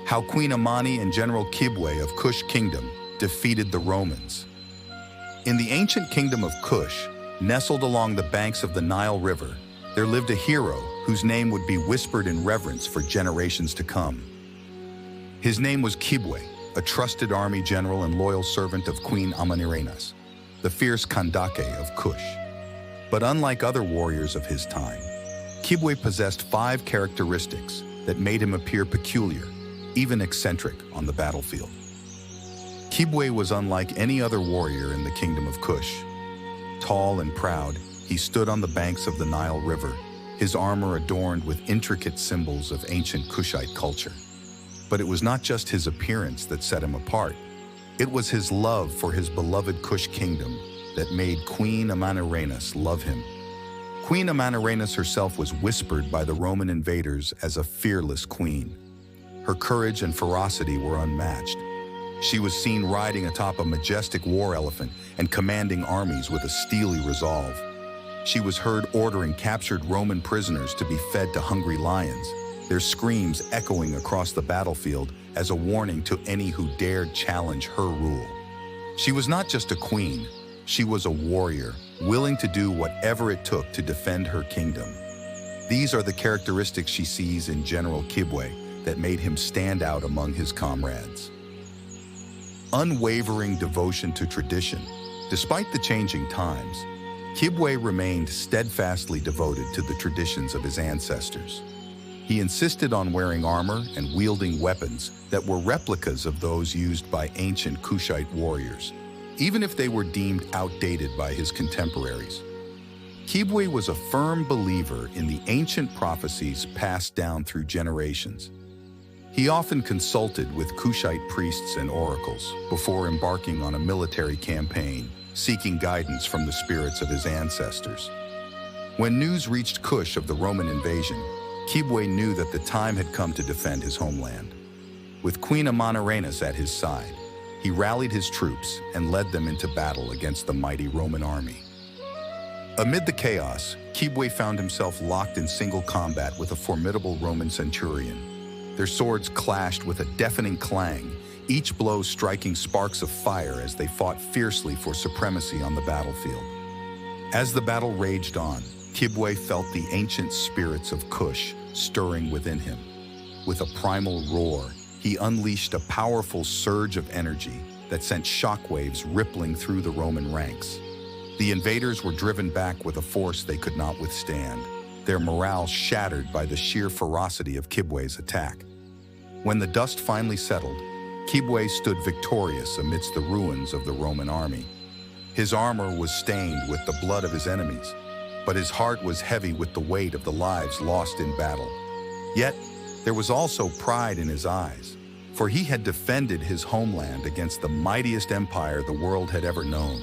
How Queen Amani and General Kibwe of Kush Kingdom defeated the Romans. In the ancient kingdom of Kush, nestled along the banks of the Nile River, there lived a hero whose name would be whispered in reverence for generations to come. His name was Kibwe, a trusted army general and loyal servant of Queen Amanirenas, the fierce Kandake of Kush. But unlike other warriors of his time, Kibwe possessed 5 characteristics that made him appear peculiar, even eccentric on the battlefield. Kibwe was unlike any other warrior in the kingdom of Kush. Tall and proud, he stood on the banks of the Nile River, his armor adorned with intricate symbols of ancient Kushite culture. But it was not just his appearance that set him apart. It was his love for his beloved Kush Kingdom that made Queen Amanirenas love him. Queen Amanirenas herself was whispered by the Roman invaders as a fearless queen. Her courage and ferocity were unmatched. She was seen riding atop a majestic war elephant and commanding armies with a steely resolve. She was heard ordering captured Roman prisoners to be fed to hungry lions, their screams echoing across the battlefield as a warning to any who dared challenge her rule. She was not just a queen, she was a warrior, willing to do whatever it took to defend her kingdom. These are the characteristics she sees in General Kibwe that made him stand out among his comrades. Unwavering devotion to tradition. Despite the changing times, Kibwe remained steadfastly devoted to the traditions of his ancestors. He insisted on wearing armor and wielding weapons that were replicas of those used by ancient Kushite warriors, even if they were deemed outdated by his contemporaries. Kibwe was a firm believer in the ancient prophecies passed down through generations. He often consulted with Kushite priests and oracles before embarking on a military campaign, seeking guidance from the spirits of his ancestors. When news reached Kush of the Roman invasion, Kibwe knew that the time had come to defend his homeland. With Queen Amanirenas at his side, he rallied his troops and led them into battle against the mighty Roman army. Amid the chaos, Kibwe found himself locked in single combat with a formidable Roman centurion. Their swords clashed with a deafening clang, each blow striking sparks of fire as they fought fiercely for supremacy on the battlefield. As the battle raged on, Kibwe felt the ancient spirits of Kush stirring within him. With a primal roar, he unleashed a powerful surge of energy that sent shockwaves rippling through the Roman ranks. The invaders were driven back with a force they could not withstand, their morale shattered by the sheer ferocity of Kibwe's attack. When the dust finally settled, Kibwe stood victorious amidst the ruins of the Roman army. His armor was stained with the blood of his enemies, but his heart was heavy with the weight of the lives lost in battle. Yet, there was also pride in his eyes, for he had defended his homeland against the mightiest empire the world had ever known.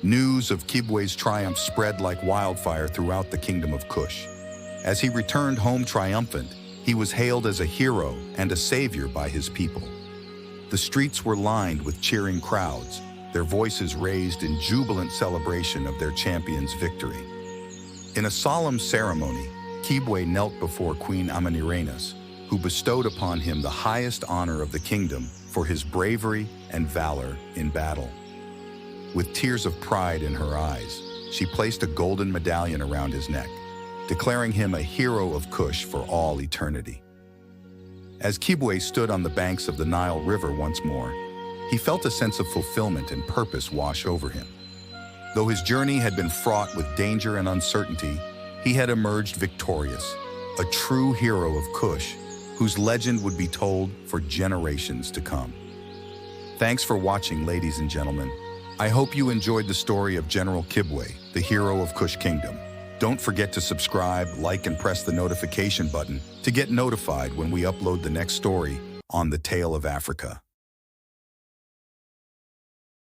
News of Kibwe's triumph spread like wildfire throughout the kingdom of Kush. As he returned home triumphant, he was hailed as a hero and a savior by his people. The streets were lined with cheering crowds, their voices raised in jubilant celebration of their champion's victory. In a solemn ceremony, Kibwe knelt before Queen Amanirenas, who bestowed upon him the highest honor of the kingdom for his bravery and valor in battle. With tears of pride in her eyes, she placed a golden medallion around his neck, declaring him a hero of Kush for all eternity. As Kibwe stood on the banks of the Nile River once more, he felt a sense of fulfillment and purpose wash over him. Though his journey had been fraught with danger and uncertainty, he had emerged victorious, a true hero of Kush, whose legend would be told for generations to come. Thanks for watching, ladies and gentlemen. I hope you enjoyed the story of General Kibwe, the hero of Kush Kingdom. Don't forget to subscribe, like, and press the notification button to get notified when we upload the next story on the Tale of Africa.